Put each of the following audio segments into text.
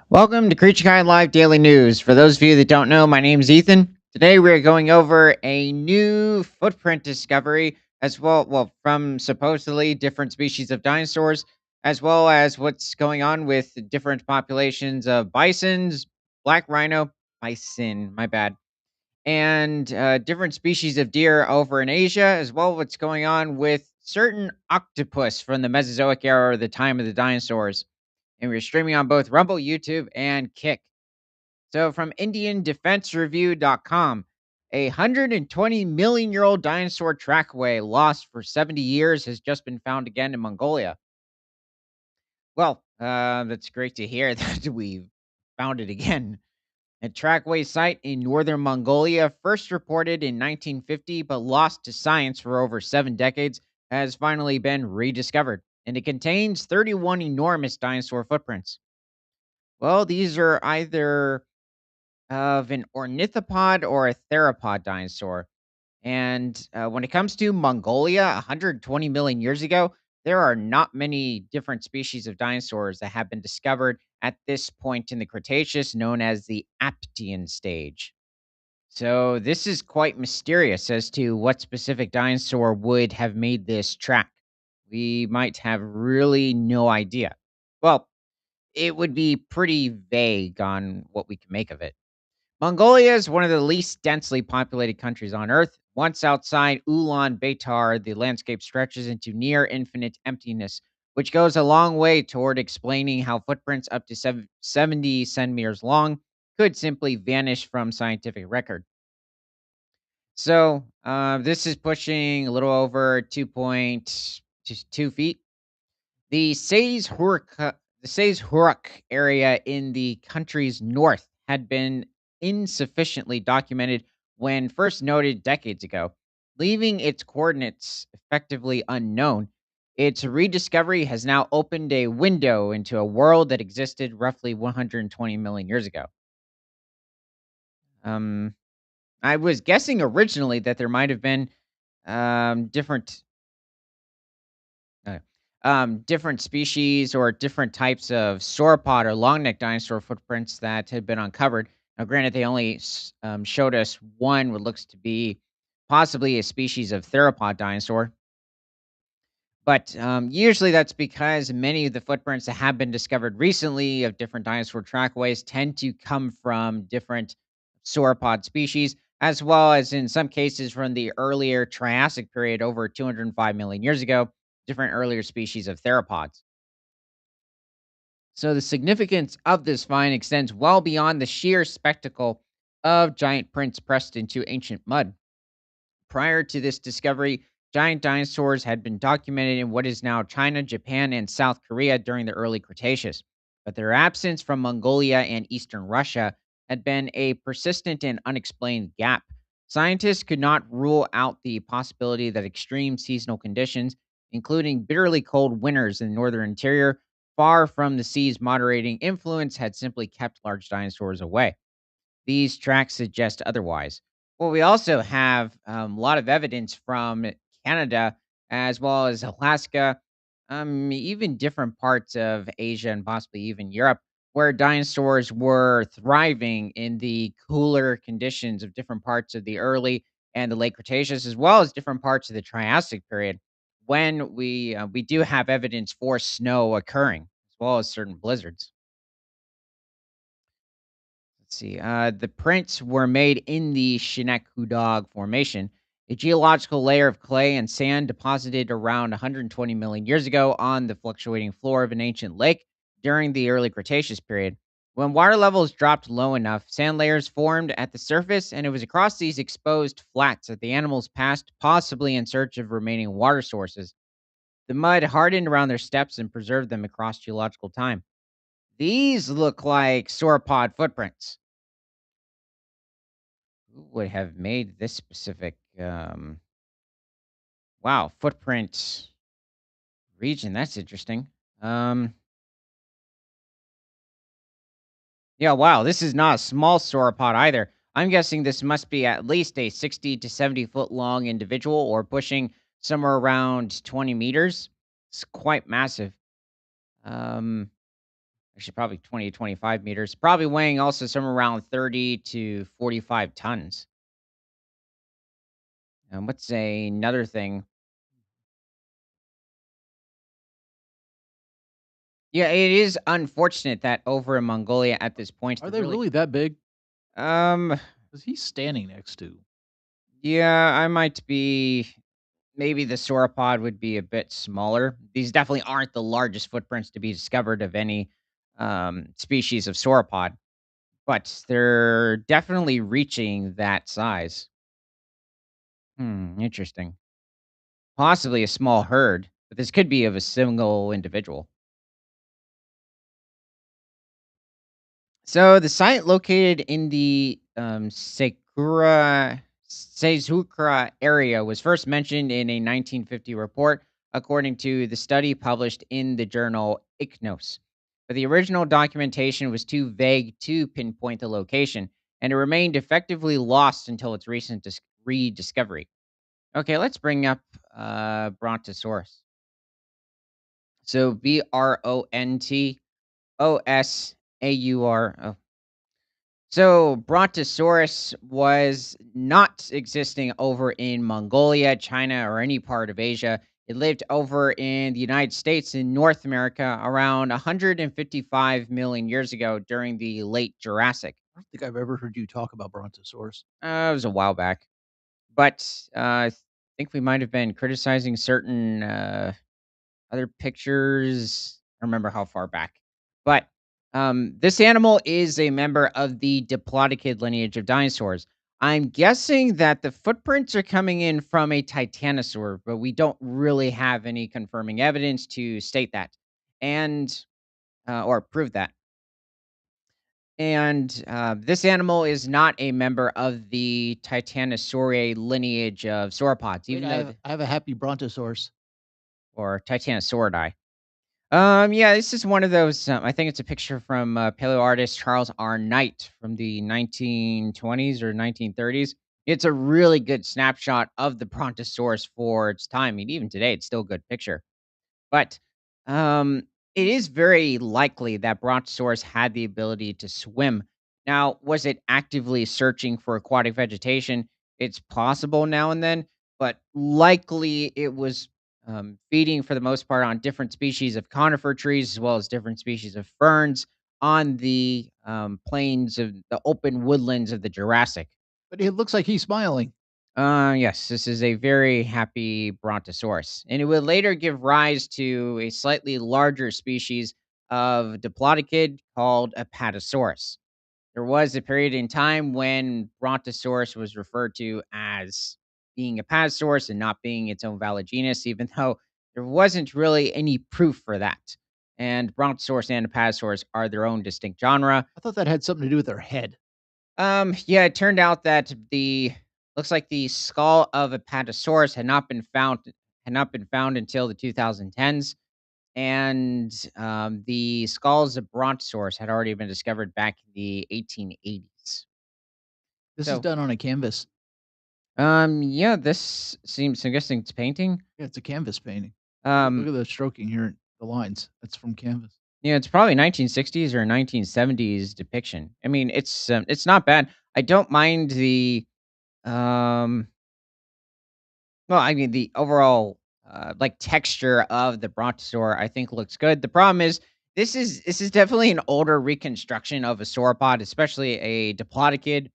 Welcome to Creature Kind Live Daily News. For those of you that don't know, my name's Ethan. Today we're going over a new footprint discovery from supposedly different species of dinosaurs, as well as what's going on with different populations of bisons, black rhino, bison, my bad, and different species of deer over in Asia, as well as what's going on with certain octopus from the Mesozoic era or the time of the dinosaurs. And we're streaming on both Rumble, YouTube, and Kick. So from IndianDefenseReview.com, a 120 million year old dinosaur trackway lost for 70 years has just been found again in Mongolia. Well, that's great to hear that we found it again. A trackway site in northern Mongolia, first reported in 1950 but lost to science for over 7 decades, has finally been rediscovered, and it contains 31 enormous dinosaur footprints. Well, these are either of an ornithopod or a theropod dinosaur. And when it comes to Mongolia, 120 million years ago, there are not many different species of dinosaurs that have been discovered at this point in the Cretaceous, known as the Aptian stage. So this is quite mysterious as to what specific dinosaur would have made this track. We might have really no idea. Well, it would be pretty vague on what we can make of it. Mongolia is one of the least densely populated countries on Earth. Once outside Ulaanbaatar, the landscape stretches into near infinite emptiness, which goes a long way toward explaining how footprints up to 70 centimeters long could simply vanish from scientific record. So this is pushing a little over 2.2 feet. The area in the country's north had been insufficiently documented when first noted decades ago, leaving its coordinates effectively unknown. Its rediscovery has now opened a window into a world that existed roughly 120 million years ago. Um, I was guessing originally that there might have been different Uh, different species or different types of sauropod or long neck dinosaur footprints that had been uncovered. Now, granted, they only showed us one, what looks to be possibly a species of theropod dinosaur. But usually that's because many of the footprints that have been discovered recently of different dinosaur trackways tend to come from different sauropod species, as well as in some cases from the earlier Triassic period over 205 million years ago, different earlier species of theropods. So the significance of this find extends well beyond the sheer spectacle of giant prints pressed into ancient mud. Prior to this discovery, giant dinosaurs had been documented in what is now China, Japan, and South Korea during the early Cretaceous, but their absence from Mongolia and eastern Russia had been a persistent and unexplained gap. Scientists could not rule out the possibility that extreme seasonal conditions, including bitterly cold winters in the northern interior, far from the sea's moderating influence, had simply kept large dinosaurs away. These tracks suggest otherwise. Well, we also have a lot of evidence from Canada as well as Alaska, even different parts of Asia and possibly even Europe, where dinosaurs were thriving in the cooler conditions of different parts of the early and the late Cretaceous, as well as different parts of the Triassic period, when we do have evidence for snow occurring, as well as certain blizzards. Let's see. The prints were made in the Shinnecock Formation, a geological layer of clay and sand deposited around 120 million years ago on the fluctuating floor of an ancient lake during the early Cretaceous period. When water levels dropped low enough, sand layers formed at the surface, and it was across these exposed flats that the animals passed, possibly in search of remaining water sources. The mud hardened around their steps and preserved them across geological time. These look like sauropod footprints. Who would have made this specific, wow, footprint region? That's interesting. Um, yeah, wow, this is not a small sauropod either. I'm guessing this must be at least a 60 to 70-foot long individual or pushing somewhere around 20 meters. It's quite massive. Um, Actually, probably 20 to 25 meters. Probably weighing also somewhere around 30 to 45 tons. What's another thing? Yeah, it is unfortunate that over in Mongolia at this point, Are they're they really really that big? um, Because he's standing next to. yeah, I might be maybe the sauropod would be a bit smaller. These definitely aren't the largest footprints to be discovered of any, species of sauropod, but they're definitely reaching that size. Interesting. Possibly a small herd, but this could be of a single individual. So the site located in the Seizukura area was first mentioned in a 1950 report, according to the study published in the journal ICNOS. But the original documentation was too vague to pinpoint the location, and it remained effectively lost until its recent rediscovery. Okay, let's bring up Brontosaurus. So Brontosaur. So Brontosaurus was not existing over in Mongolia, China, or any part of Asia. It lived over in the United States in North America around 155 million years ago during the late Jurassic. I don't think I've ever heard you talk about Brontosaurus. It was a while back, but I think we might have been criticizing certain other pictures, I don't remember how far back. But, this animal is a member of the Diplodocid lineage of dinosaurs. I'm guessing that the footprints are coming in from a titanosaur, but we don't really have any confirming evidence to state that and, or prove that. And, this animal is not a member of the Titanosauridae lineage of sauropods, Wait, even though I have a happy Brontosaurus. or Titanosauridae. Yeah, this is one of those. I think it's a picture from paleo artist Charles R. Knight from the 1920s or 1930s. It's a really good snapshot of the Brontosaurus for its time. I mean, even today, it's still a good picture. But, um, it is very likely that Brontosaurus had the ability to swim. Now, was it actively searching for aquatic vegetation? It's possible now and then, but likely it was, feeding for the most part on different species of conifer trees as well as different species of ferns on the, plains of the open woodlands of the Jurassic. But it looks like he's smiling. Yes, this is a very happy Brontosaurus, and it would later give rise to a slightly larger species of diplodocid called Apatosaurus. There was a period in time when Brontosaurus was referred to as being Apatosaurus and not being its own valid genus, even though there wasn't really any proof for that. And Brontosaurus and Apatosaurus are their own distinct genre. I thought that had something to do with their head. Yeah, it turned out that the looks like the skull of Apatosaurus had not been found until the 2010s, and the skulls of Brontosaurus had already been discovered back in the 1880s. This is So, done on a canvas. yeah, this seems suggesting it's painting. Yeah, it's a canvas painting. Look Um, at the stroking here, the lines. That's from canvas. yeah, it's probably 1960s or 1970s depiction. I mean, it's not bad. I don't mind the um well, I mean, the overall, like, texture of the Brontosaur, I think looks good. The problem is this is definitely an older reconstruction of a sauropod, especially a diplodocid,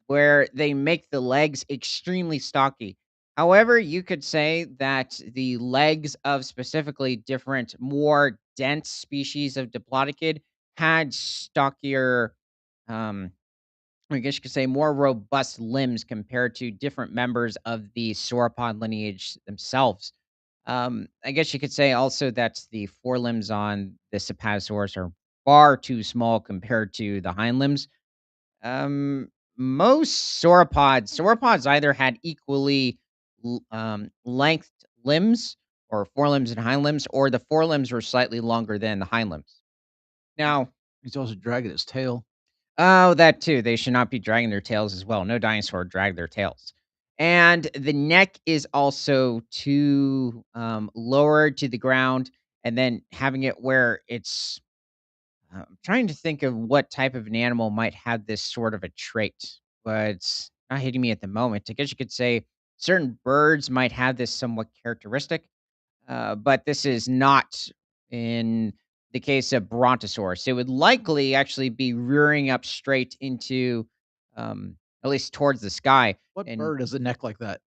where they make the legs extremely stocky. However, you could say that the legs of specifically different, more dense species of diplodocid had stockier, um I guess you could say more robust limbs compared to different members of the sauropod lineage themselves. I guess you could say also that the forelimbs on the Apatosaurus are far too small compared to the hind limbs. Most sauropods either had equally lengthed limbs or forelimbs and hind limbs, or the forelimbs were slightly longer than the hind limbs. Now, He's also dragging his tail. oh, that too. They should not be dragging their tails as well. No dinosaur drag their tails. And the neck is also too lower to the ground, and then having it where it's I'm trying to think of what type of an animal might have this sort of a trait, but it's not hitting me at the moment. I guess you could say certain birds might have this somewhat characteristic, but this is not in the case of Brontosaurus. It would likely actually be rearing up straight into, at least towards the sky, What and bird has a neck like that?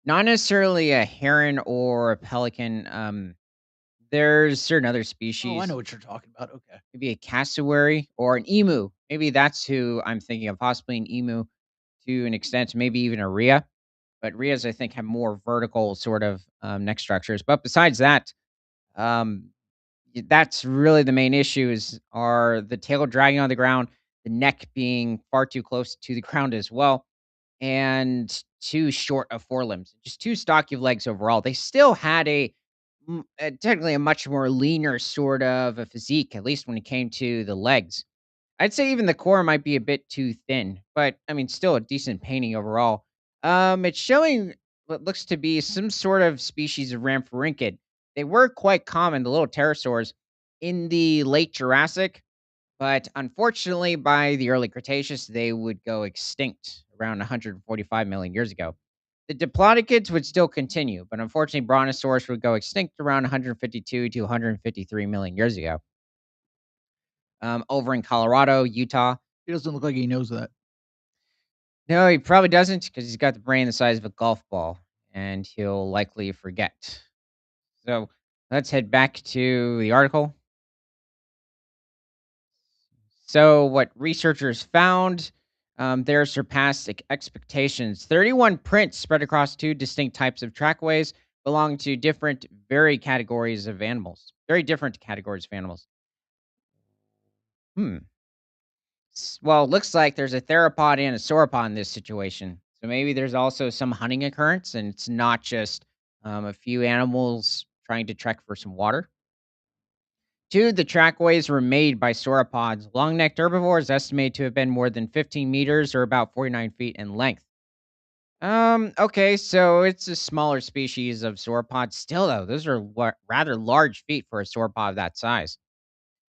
not necessarily a heron or a pelican. There's certain other Oh, I know species, what you're talking about, okay. maybe a cassowary or an emu. Maybe that's who I'm thinking of, possibly an emu to an extent, maybe even a rhea. But rheas, I think, have more vertical sort of neck structures. But besides that, um, that's really the main issues are the tail dragging on the ground, the neck being far too close to the ground as well, and too short of forelimbs, just too stocky of legs overall. They still had technically a much more leaner sort of a physique, at least when it came to the legs. I'd say even the core might be a bit too thin, but I mean, still a decent painting overall. It's showing what looks to be some sort of species of Ramphorhynchid. They were quite common, the little pterosaurs, in the late Jurassic, but unfortunately, by the early Cretaceous, they would go extinct around 145 million years ago. The Diplodocids would still continue, but unfortunately, Brontosaurus would go extinct around 152 to 153 million years ago. Over in Colorado, Utah. He doesn't look like he knows that. No, he probably doesn't because he's got the brain the size of a golf ball, and he'll likely forget. So let's head back to the article. So, what researchers found, there surpassed expectations. 31 prints spread across two distinct types of trackways belong to different, very categories of animals. Very different categories of animals. Hmm. Well, it looks like there's a theropod and a sauropod in this situation. So maybe there's also some hunting occurrence, and it's not just a few animals trying to trek for some water. Two, the trackways were made by sauropods. Long necked herbivores estimated to have been more than 15 meters or about 49 feet in length. Okay, so it's a smaller species of sauropod. Still, though, those are rather large feet for a sauropod of that size.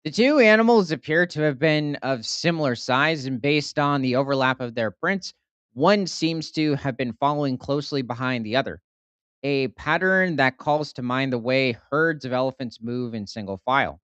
The two animals appear to have been of similar size, and based on the overlap of their prints, one seems to have been following closely behind the other, a pattern that calls to mind the way herds of elephants move in single file.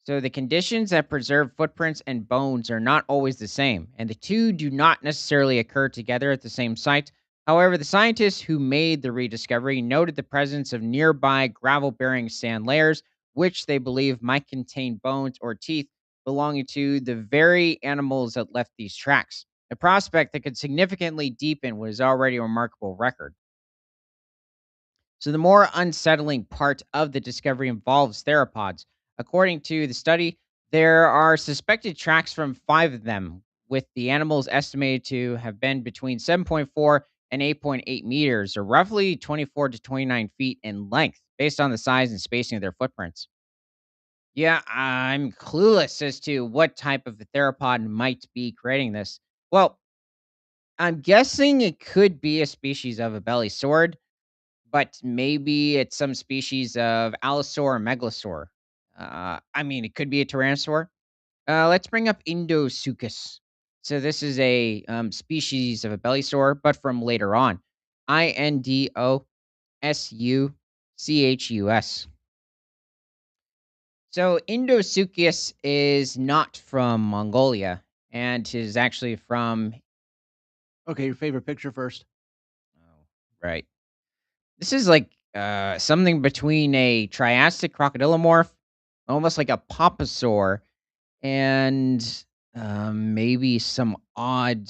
So the conditions that preserve footprints and bones are not always the same, and the two do not necessarily occur together at the same site. However, the scientists who made the rediscovery noted the presence of nearby gravel bearing sand layers, which they believe might contain bones or teeth belonging to the very animals that left these tracks. A prospect that could significantly deepen what is already a remarkable record. So, the more unsettling part of the discovery involves theropods. According to the study, there are suspected tracks from five of them, with the animals estimated to have been between 7.4 and 8.8 meters, or roughly 24 to 29 feet in length, based on the size and spacing of their footprints. Yeah, I'm clueless as to what type of a theropod might be creating this. Well, I'm guessing it could be a species of a belly sword, but maybe it's some species of Allosaur or Megalosaur. I mean, it could be a Tyrannosaur. Let's bring up Indosuchus. So this is a species of a bellysaur, but from later on. Indosuchus. So Indosuchus is not from Mongolia and is actually from. Okay, your favorite picture first. Oh, right. This is like, something between a Triassic crocodilomorph, almost like a Papasaur, and, maybe some odd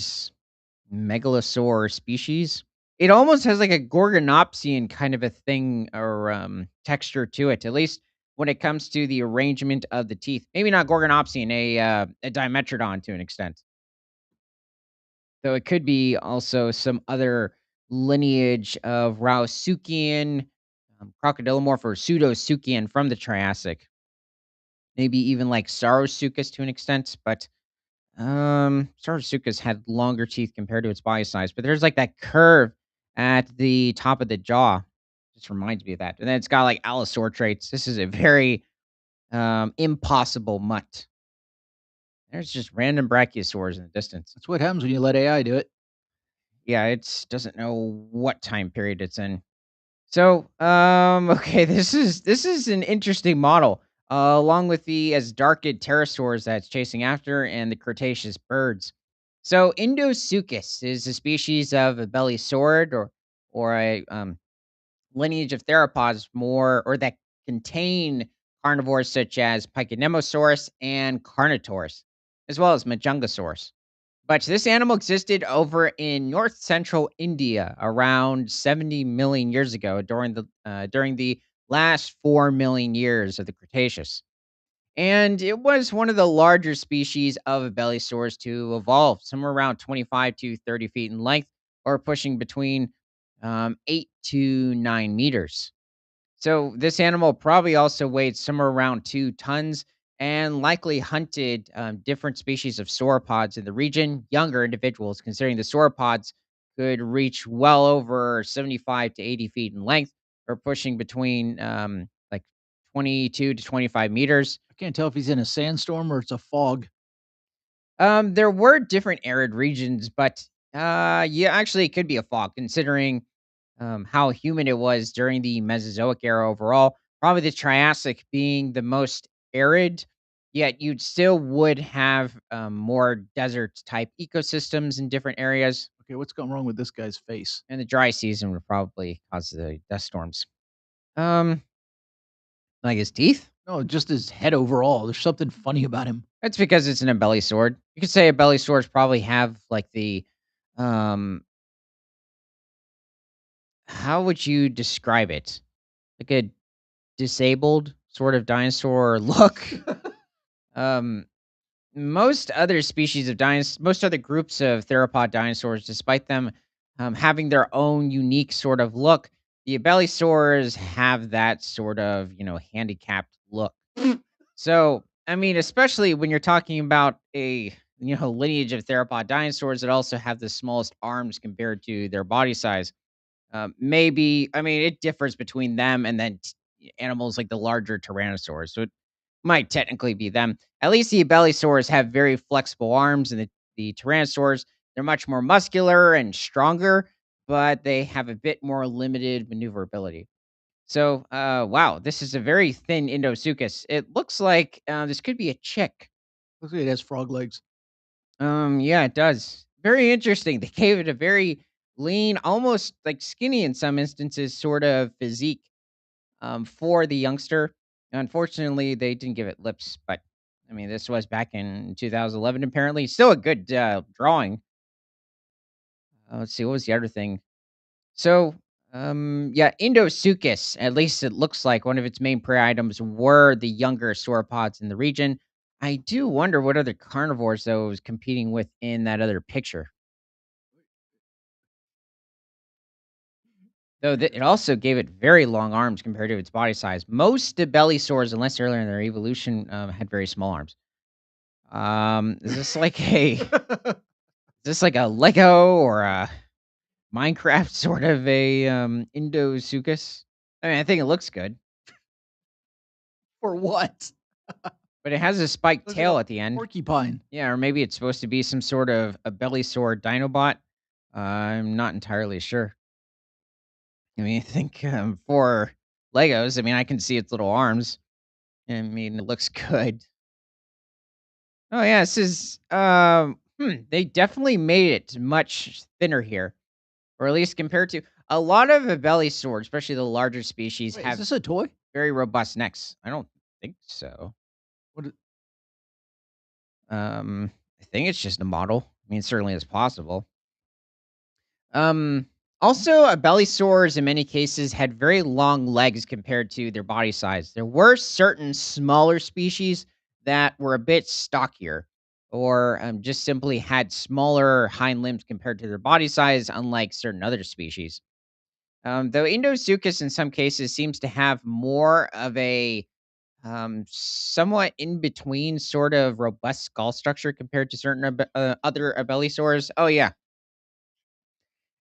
Megalosaur species. It almost has like a Gorgonopsian kind of a thing or, texture to it, at least when it comes to the arrangement of the teeth. Maybe not Gorgonopsian, a Dimetrodon to an extent. Though it could be also some other lineage of Rauisuchian, Crocodilomorph or Pseudosuchian from the Triassic. Maybe even like Saurosuchus to an extent, but Saurosuchus had longer teeth compared to its body size. But there's like that curve at the top of the jaw. Just reminds me of that. And then it's got like Allosaur traits. This is a very Impossible mutt. There's just random brachiosaurs in the distance. That's what happens when you let AI do it. Yeah, it doesn't know what time period it's in. So, okay, this is an interesting model. Along with the Asdarchid pterosaurs that's chasing after, and the Cretaceous birds. So, Indosuchus is a species of a belisaurid, or a lineage of theropods more or that contain carnivores such as Pachynemosaurus and Carnotaurus, as well as Majungasaurus. But this animal existed over in north central India around 70 million years ago during the last 4 million years of the Cretaceous. And it was one of the larger species of Abelisaurs to evolve, somewhere around 25 to 30 feet in length, or pushing between 8 to 9 meters. So this animal probably also weighed somewhere around 2 tons and likely hunted different species of sauropods in the region, younger individuals, considering the sauropods could reach well over 75 to 80 feet in length, or pushing between like 22 to 25 meters. I can't tell if he's in a sandstorm or it's a fog. There were different arid regions, but yeah, actually, it could be a fog considering how humid it was during the Mesozoic era overall. Probably the Triassic being the most arid, yet you'd still would have more desert type ecosystems in different areas, Okay, what's gone wrong with this guy's face? and the dry season would probably cause the dust storms. Um, like his teeth. No, just his head overall. There's something funny about him. That's because it's an belly sword. You could say belly swords probably have like the um how would you describe it? Like a disabled sort of dinosaur look. Um, most other groups of theropod dinosaurs, despite them having their own unique sort of look, the abelisaurs have that sort of handicapped look. So, I mean, especially when you're talking about a lineage of theropod dinosaurs that also have the smallest arms compared to their body size. Maybe I mean, it differs between them and then animals like the larger tyrannosaurs, so it might technically be them. At least the abelisaurs have very flexible arms, and the tyrannosaurs, they're much more muscular and stronger, but they have a bit more limited maneuverability. So, wow, this is a very thin Indosuchus. It looks like this could be a chick. Looks like it has frog legs. Yeah, it does. Very interesting. They gave it a very lean, almost like skinny in some instances, sort of physique for the youngster. Unfortunately, they didn't give it lips, but I mean, this was back in 2011. Apparently, still a good drawing. Let's see, what was the other thing? So, yeah, Indosuchus. At least it looks like one of its main prey items were the younger sauropods in the region. I do wonder what other carnivores though it was competing with in that other picture. Though it also gave it very long arms compared to its body size. Most Debelisaurs, unless earlier in their evolution, had very small arms. Is this like a is this like a Lego or a Minecraft sort of a Indosuchus? I mean, I think it looks good, For what? but it has a spiked Looks like a tail at the end. porcupine. Yeah, or maybe it's supposed to be some sort of a Belisor Dinobot. I'm not entirely sure. I mean, I think for Legos, I mean, I can see its little arms. I mean, it looks good. Oh yeah, this is they definitely made it much thinner here, or at least compared to a lot of the belly swords, especially the larger species, Wait, is have this a toy? very robust necks. I don't think so. What? I think it's just a model. I mean, certainly it's possible. Um, Also, a belly sores in many cases had very long legs compared to their body size. There were certain smaller species that were a bit stockier, or just simply had smaller hind limbs compared to their body size, unlike certain other species. Though Indosuchus in some cases seems to have more of a somewhat in between sort of robust skull structure compared to certain other abelisaurs. Oh yeah,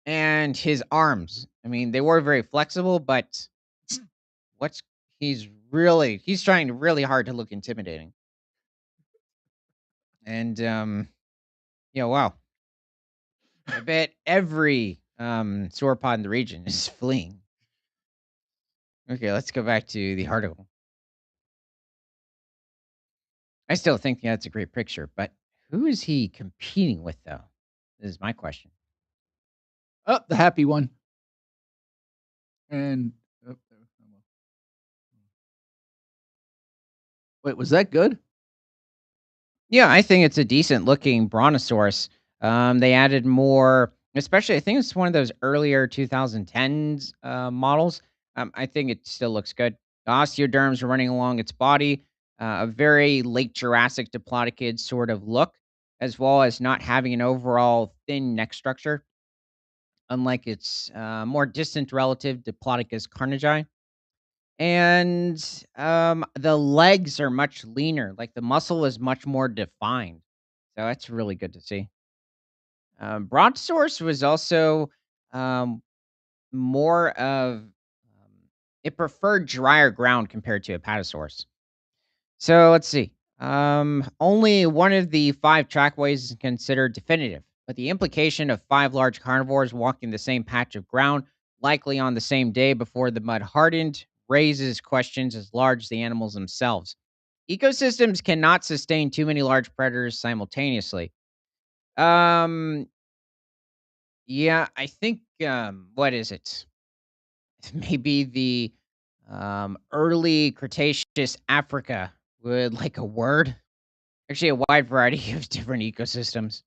and his arms. I mean, they were very flexible, but what's he's Really, he's trying really hard to look intimidating. And, wow. I bet every, sauropod in the region is fleeing. Okay, let's go back to the article. I still think that's a great picture, but who is he competing with, though? This is my question. Oh, the happy one. And oh, wait, was that good? Yeah, I think it's a decent looking brontosaurus. They added more, especially I think it's one of those earlier 2010s models. I think it still looks good. The osteoderms are running along its body, a very late Jurassic diplodocid sort of look, as well as not having an overall thin neck structure, unlike its more distant relative Diplodocus carnegi. And the legs are much leaner, like the muscle is much more defined. So that's really good to see. Brontosaurus was also um, more of it preferred drier ground compared to Apatosaurus. So let's see. Only one of the five trackways is considered definitive, but the implication of five large carnivores walking the same patch of ground, likely on the same day before the mud hardened, raises questions as large as the animals themselves. Ecosystems cannot sustain too many large predators simultaneously. Um, yeah, I think what is it? Maybe the early Cretaceous Africa would like a word. Actually, a wide variety of different ecosystems.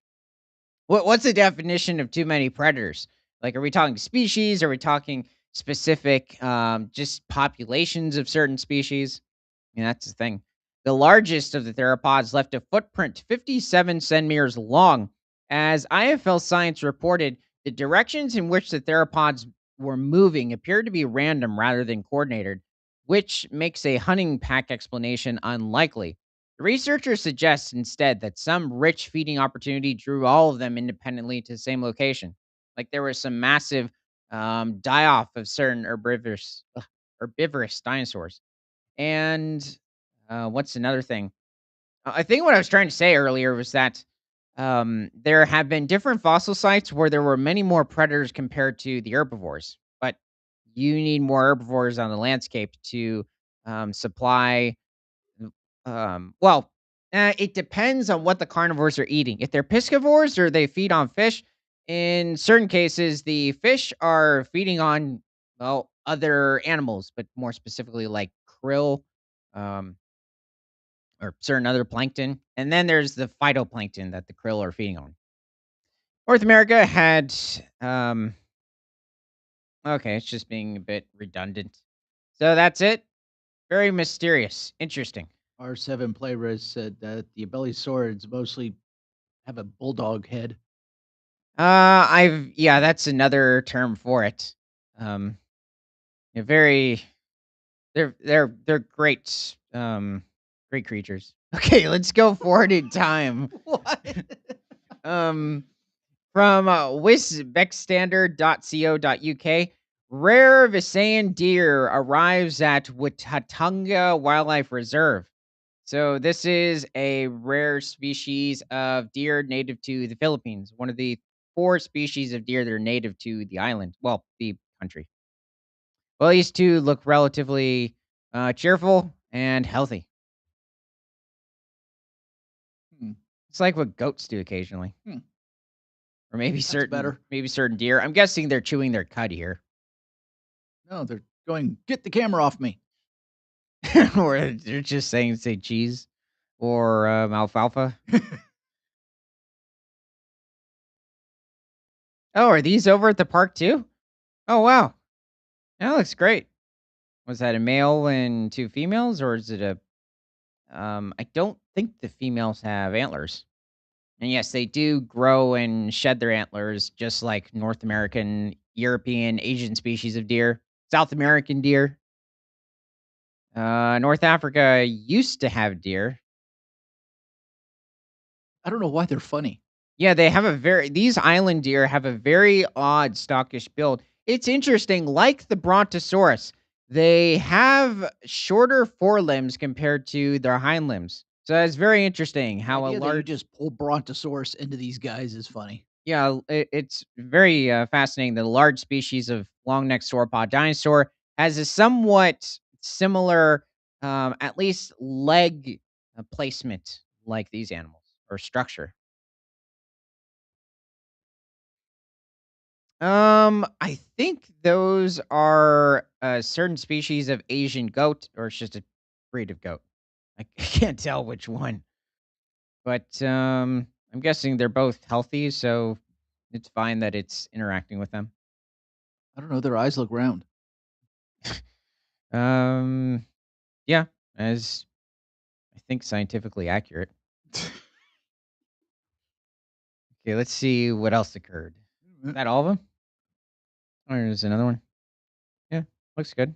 What's the definition of too many predators? Like, are we talking species? Are we talking specific, just populations of certain species? That's the thing. The largest of the theropods left a footprint 57 centimeters long. As IFL Science reported, the directions in which the theropods were moving appeared to be random rather than coordinated, which makes a hunting pack explanation unlikely. The researchers suggest instead that some rich feeding opportunity drew all of them independently to the same location. Like there was some massive die off of certain herbivorous dinosaurs. And what's another thing? I think what I was trying to say earlier was that there have been different fossil sites where there were many more predators compared to the herbivores, but you need more herbivores on the landscape to supply. It depends on what the carnivores are eating. If they're piscivores or they feed on fish, in certain cases, the fish are feeding on other animals, but more specifically like krill, um, or certain other plankton. And then there's the phytoplankton that the krill are feeding on. North America had, um, okay, it's just being a bit redundant. So that's it. Very mysterious. Interesting. R7 Playrez said that the Abelisaurids mostly have a bulldog head. Yeah, that's another term for it. Um, yeah, very, they're great, great creatures. Okay, let's go forward in time. What? Um, From wisbexstandard.co.uk, rare Visayan deer arrives at Watatunga Wildlife Reserve. So this is a rare species of deer native to the Philippines, one of the four species of deer that are native to the island, well, the country. Well, these two look relatively cheerful and healthy. Hmm, It's like what goats do occasionally, hmm, or maybe that's certain better. maybe certain deer. I'm guessing they're chewing their cud here. No, they're going, "Get the camera off me." Or they're just saying, say, cheese or, alfalfa. Oh, are these over at the park too? Oh, wow. That looks great. Was that a male and 2 females, or is it a I don't think the females have antlers. And yes, they do grow and shed their antlers just like North American, European, Asian species of deer, South American deer. North Africa used to have deer. I don't know why they're funny. Yeah, they have a very these island deer have a very odd stockish build. It's interesting, like the Brontosaurus. They have shorter forelimbs compared to their hind limbs. So it's very interesting The how a idea that you large just pull Brontosaurus into these guys is funny. yeah, it's very fascinating that a large species of long-necked sauropod dinosaur has a somewhat similar, at least leg placement like these animals or structure. I think those are a certain species of Asian goat, or it's just a breed of goat. I can't tell which one, but I'm guessing they're both healthy, so it's fine that it's interacting with them. I don't know, their eyes look round. Um, yeah, as I think scientifically accurate. Okay, let's see what else occurred. Is that all of them? Or there's another one? Yeah, looks good.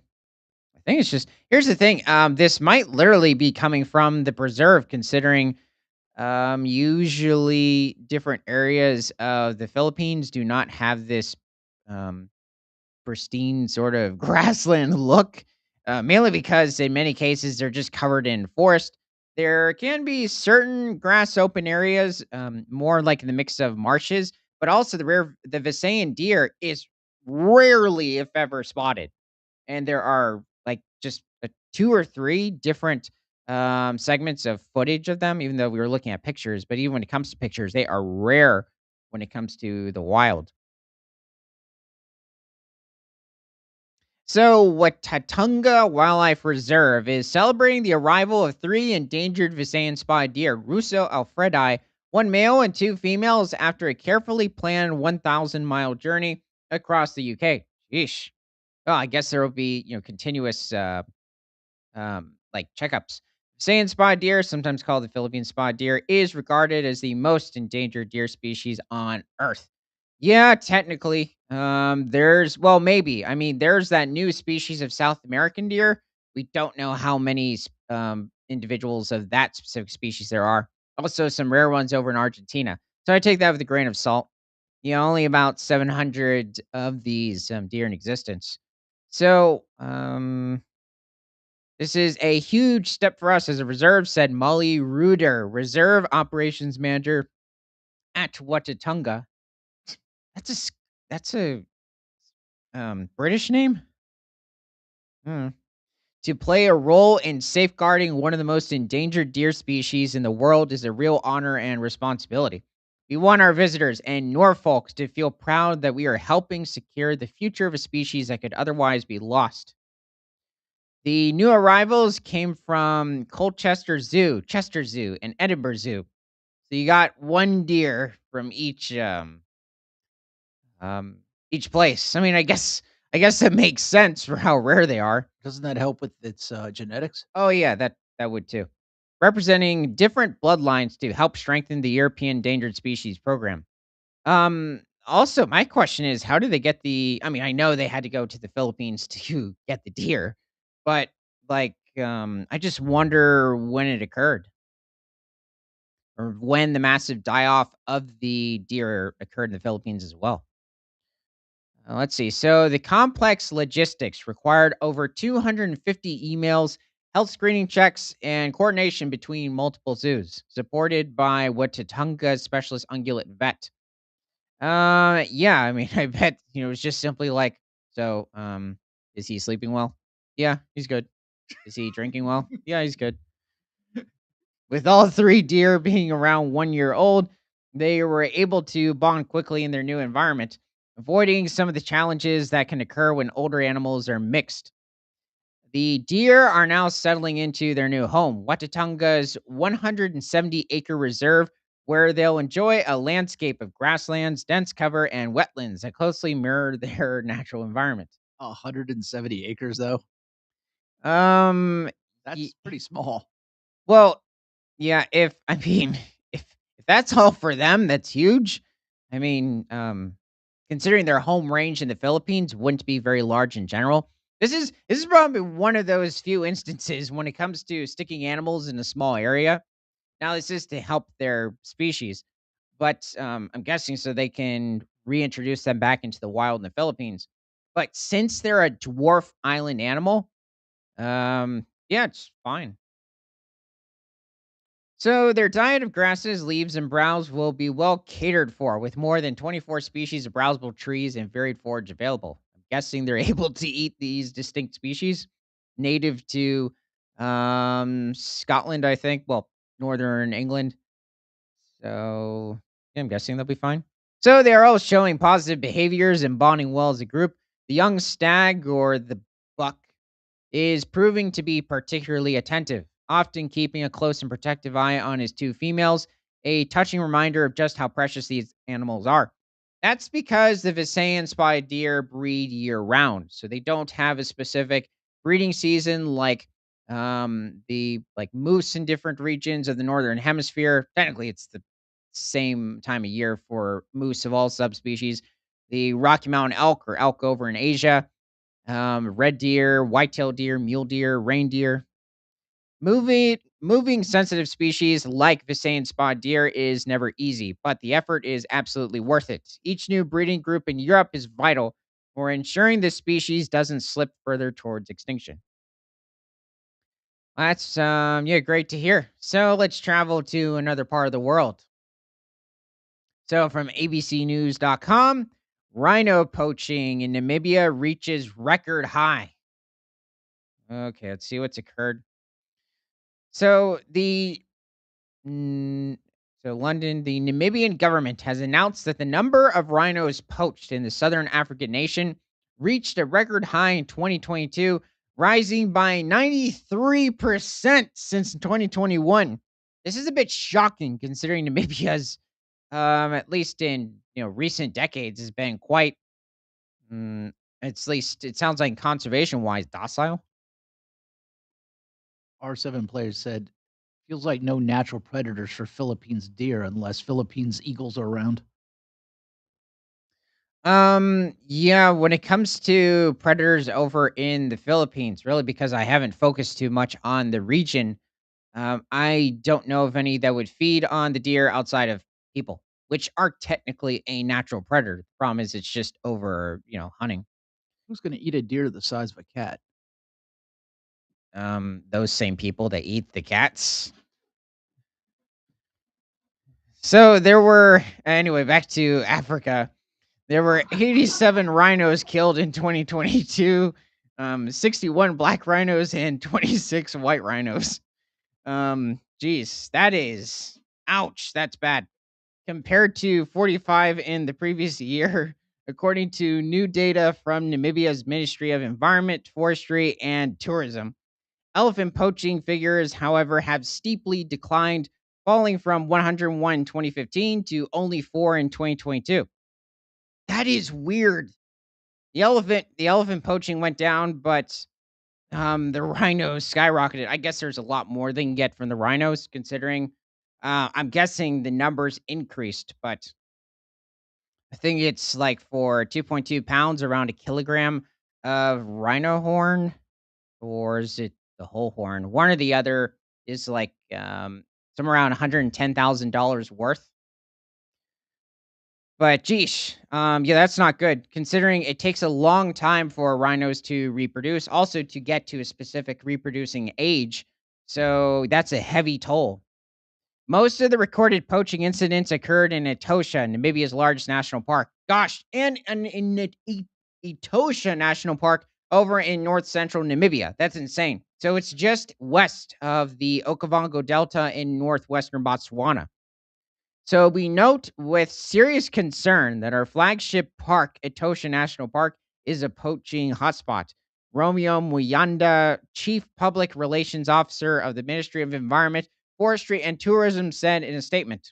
I think it's just here's the thing. This might literally be coming from the preserve, considering usually different areas of the Philippines do not have this um pristine sort of grassland look, mainly because in many cases they're just covered in forest. There can be certain grass open areas, more like in the mix of marshes, but also the Visayan deer is rarely, if ever, spotted, and there are like just two or three different segments of footage of them. Even though we were looking at pictures, but even when it comes to pictures, they are rare when it comes to the wild. So, Watatunga Wildlife Reserve is celebrating the arrival of three endangered Visayan spotted deer, Russo alfredi, one male and two females, after a carefully planned 1,000-mile journey across the UK. Yeesh. Well, I guess there will be continuous like checkups. Saiyan spotted deer, sometimes called the Philippine spotted deer, is regarded as the most endangered deer species on Earth. Yeah, technically, there's well, maybe. I mean, there's that new species of South American deer. We don't know how many individuals of that specific species there are. Also, some rare ones over in Argentina. So I take that with a grain of salt. Only about 700 of these deer in existence. So, this is a huge step for us as a reserve, said Molly Ruder, reserve operations manager at Watatunga. That's that's a British name. Hmm. To play a role in safeguarding one of the most endangered deer species in the world is a real honor and responsibility. We want our visitors and Norfolk to feel proud that we are helping secure the future of a species that could otherwise be lost. The new arrivals came from Colchester Zoo, Chester Zoo, and Edinburgh Zoo. So you got one deer from um each place. I mean, I guess that makes sense for how rare they are. Doesn't that help with its, genetics? Oh yeah, that would too. Representing different bloodlines to help strengthen the European Endangered Species Program. Also, my question is, how do they get the? I mean, I know they had to go to the Philippines to get the deer, but like, I just wonder when it occurred or when the massive die off of the deer occurred in the Philippines as well. Let's see. So the complex logistics required over 250 emails, health screening checks, and coordination between multiple zoos, supported by Watatunga specialist ungulate vet. Yeah, I mean, I bet it's just simply like, so, is he sleeping well? Yeah, he's good. Is he drinking well? Yeah, he's good. With all three deer being around 1 year old, they were able to bond quickly in their new environment, avoiding some of the challenges that can occur when older animals are mixed. The deer are now settling into their new home, Watatunga's 170-acre reserve, where they'll enjoy a landscape of grasslands, dense cover, and wetlands that closely mirror their natural environment. 170 acres, though? Um, y- That's pretty small. well, yeah, if I mean, if that's all for them, that's huge. I mean, considering their home range in the Philippines wouldn't be very large in general. This is probably one of those few instances when it comes to sticking animals in a small area. Now, this is to help their species, but I'm guessing so they can reintroduce them back into the wild in the Philippines. But since they're a dwarf island animal, yeah, it's fine. So their diet of grasses, leaves, and browse will be well catered for, with more than 24 species of browsable trees and varied forage available. I'm guessing they're able to eat these distinct species native to Scotland, I think. Well, northern England. So yeah, I'm guessing they'll be fine. So they are all showing positive behaviors and bonding well as a group. The young stag or the buck is proving to be particularly attentive, often keeping a close and protective eye on his two females, a touching reminder of just how precious these animals are. That's because the Visayan spotted deer breed year round, so they don't have a specific breeding season like the moose in different regions of the northern hemisphere. Technically, it's the same time of year for moose of all subspecies. The Rocky Mountain elk or elk over in Asia, red deer, white-tailed deer, mule deer, reindeer. Moving sensitive species like Visayan spotted deer is never easy, but the effort is absolutely worth it. Each new breeding group in Europe is vital for ensuring this species doesn't slip further towards extinction. That's yeah, great to hear. So let's travel to another part of the world. So from abcnews.com, rhino poaching in Namibia reaches record high. Okay, let's see what's occurred. So mm, London, the Namibian government has announced that the number of rhinos poached in the southern African nation reached a record high in 2022, rising by 93% since 2021. This is a bit shocking considering Namibia's at least in, recent decades has been quite mm, at least it sounds like conservation wise docile. R7 players said, feels like no natural predators for Philippines deer unless Philippines eagles are around. Yeah, when it comes to predators over in the Philippines, really because I haven't focused too much on the region, I don't know of any that would feed on the deer outside of people, which are technically a natural predator. The problem is it's just over, hunting. Who's going to eat a deer the size of a cat? Those same people that eat the cats. So there were anyway, back to Africa. There were 87 rhinos killed in 2022, 61 black rhinos and 26 white rhinos. Geez, that is ouch. That's bad. Compared to 45 in the previous year, according to new data from Namibia's Ministry of Environment, Forestry, and Tourism. Elephant poaching figures, however, have steeply declined, falling from 101 in 2015 to only 4 in 2022. That is weird. The elephant poaching went down, but the rhinos skyrocketed. I guess there's a lot more they can get from the rhinos, considering I'm guessing the numbers increased, but I think it's like for 2.2 pounds, around a kilogram of rhino horn, or is it the whole horn? One or the other is like somewhere around $110,000 worth. But geesh, yeah, that's not good considering it takes a long time for rhinos to reproduce, also to get to a specific reproducing age. So that's a heavy toll. Most of the recorded poaching incidents occurred in Etosha, Namibia's largest national park. Gosh, and in Etosha National Park over in north central Namibia. That's insane. So it's just west of the Okavango Delta in northwestern Botswana. So we note with serious concern that our flagship park, Etosha National Park, is a poaching hotspot. Romeo Muyanda, Chief Public Relations Officer of the Ministry of Environment, Forestry, and Tourism, said in a statement.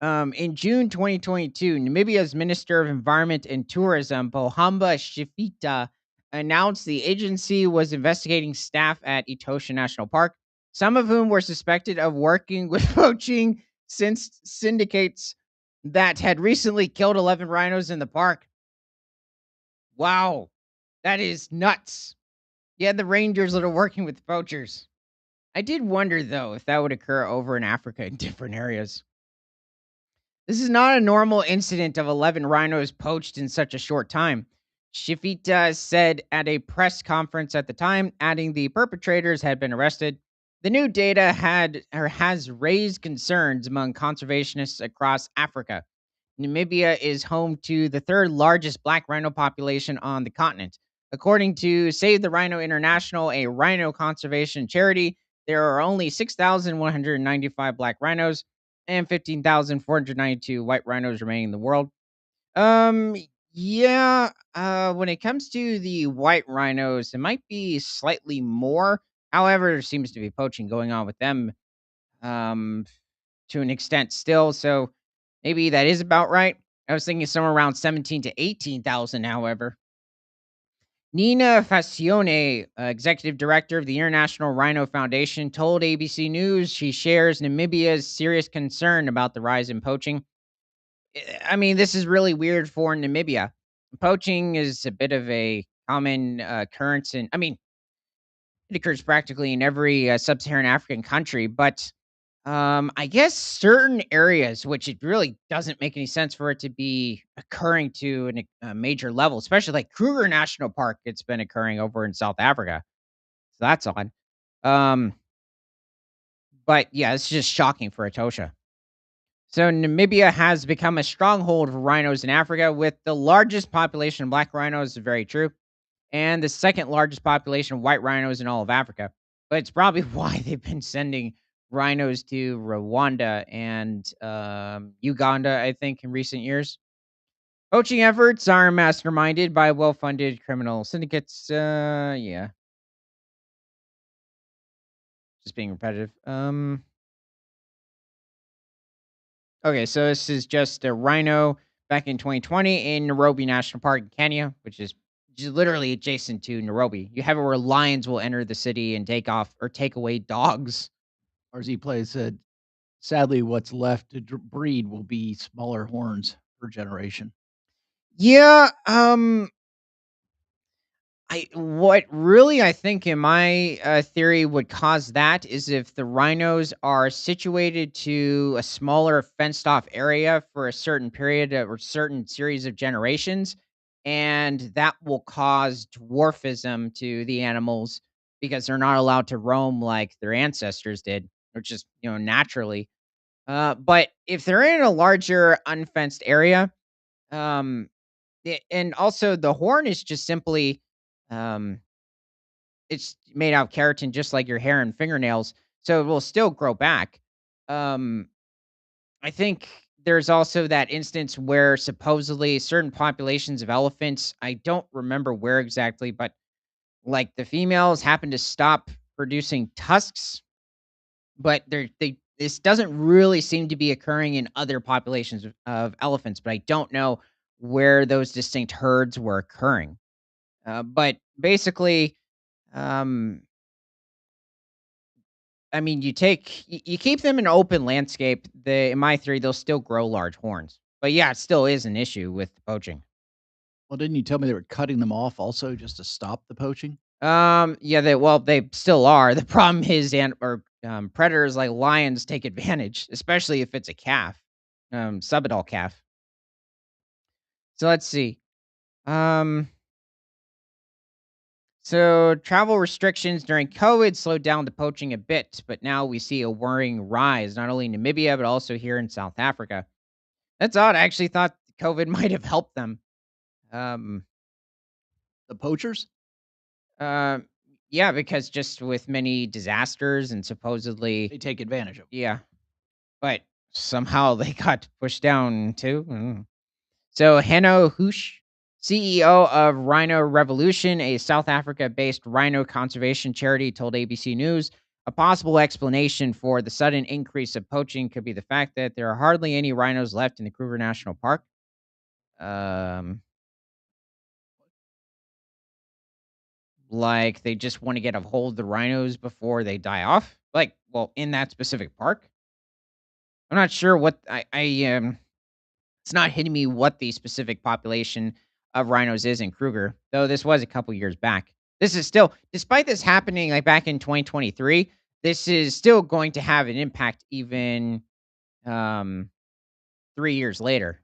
In June 2022, Namibia's Minister of Environment and Tourism, Bohamba Shifita, announced the agency was investigating staff at Etosha National Park, some of whom were suspected of working with poaching since syndicates that had recently killed 11 rhinos in the park. Wow, that is nuts. Yeah, the rangers that are working with poachers. I did wonder, though, if that would occur over in Africa in different areas. This is not a normal incident of 11 rhinos poached in such a short time. Shifita said at a press conference at the time, adding the perpetrators had been arrested. The new data has raised concerns among conservationists across Africa. Namibia is home to the third largest black rhino population on the continent. According to Save the Rhino International, a rhino conservation charity, there are only 6,195 black rhinos and 15,492 white rhinos remaining in the world. Um, yeah, when it comes to the white rhinos, it might be slightly more. However, there seems to be poaching going on with them, um, to an extent still. So maybe that is about right. I was thinking somewhere around 17 to 18,000, however. Nina Facione, executive director of the International Rhino Foundation, told ABC News she shares Namibia's serious concern about the rise in poaching. I mean, this is really weird for Namibia. Poaching is a bit of a common occurrence in, I mean, it occurs practically in every sub-Saharan African country, but I guess certain areas, which it really doesn't make any sense for it to be occurring to a major level, especially like Kruger National Park. It's been occurring over in South Africa, so that's odd. Um, but yeah, it's just shocking for Etosha. So Namibia has become a stronghold for rhinos in Africa, with the largest population of black rhinos. Very true, and the second largest population of white rhinos in all of Africa. But it's probably why they've been sending rhinos to Rwanda and Uganda, I think, in recent years. Poaching efforts are masterminded by well funded criminal syndicates. Yeah, just being repetitive. Okay, so this is just a rhino back in 2020 in Nairobi National Park in Kenya, which is just literally adjacent to Nairobi. You have it where lions will enter the city and take off or take away dogs. RZ Play said, sadly, what's left to breed will be smaller horns per generation. Yeah, I what really I think in my theory would cause that is if the rhinos are situated to a smaller fenced off area for a certain period or certain series of generations, and that will cause dwarfism to the animals because they're not allowed to roam like their ancestors did, or just naturally. But if they're in a larger unfenced area, um, and also the horn is just simply um it's made out of keratin just like your hair and fingernails, so it will still grow back. Um, I think there's also that instance where supposedly certain populations of elephants, I don't remember where exactly, but like the females happen to stop producing tusks, but they this doesn't really seem to be occurring in other populations of elephants, but I don't know where those distinct herds were occurring. But basically, um, I mean, you keep them in open landscape, they in my theory, they'll still grow large horns. But yeah, it still is an issue with poaching. Well, didn't you tell me they were cutting them off also just to stop the poaching? Yeah, they still are. The problem is predators like lions take advantage, especially if it's a calf, subadult calf. So let's see. Um, so travel restrictions during COVID slowed down the poaching a bit, but now we see a worrying rise, not only in Namibia, but also here in South Africa. That's odd. I actually thought COVID might have helped them. Um, The poachers? um, yeah, because just with many disasters and supposedly, They take advantage of 'em. yeah, but somehow they got pushed down too. So Hanno Hoosh, CEO of Rhino Revolution, a South Africa-based rhino conservation charity, told ABC News a possible explanation for the sudden increase of poaching could be the fact that there are hardly any rhinos left in the Kruger National Park. Um, Like, they just wanna get a hold of the rhinos before they die off? Like, well, in that specific park? I'm not sure what it's not hitting me what the specific population of rhinos is in Kruger, though this was a couple years back. This is still despite this happening, like, back in 2023, this is still going to have an impact even, um, 3 years later.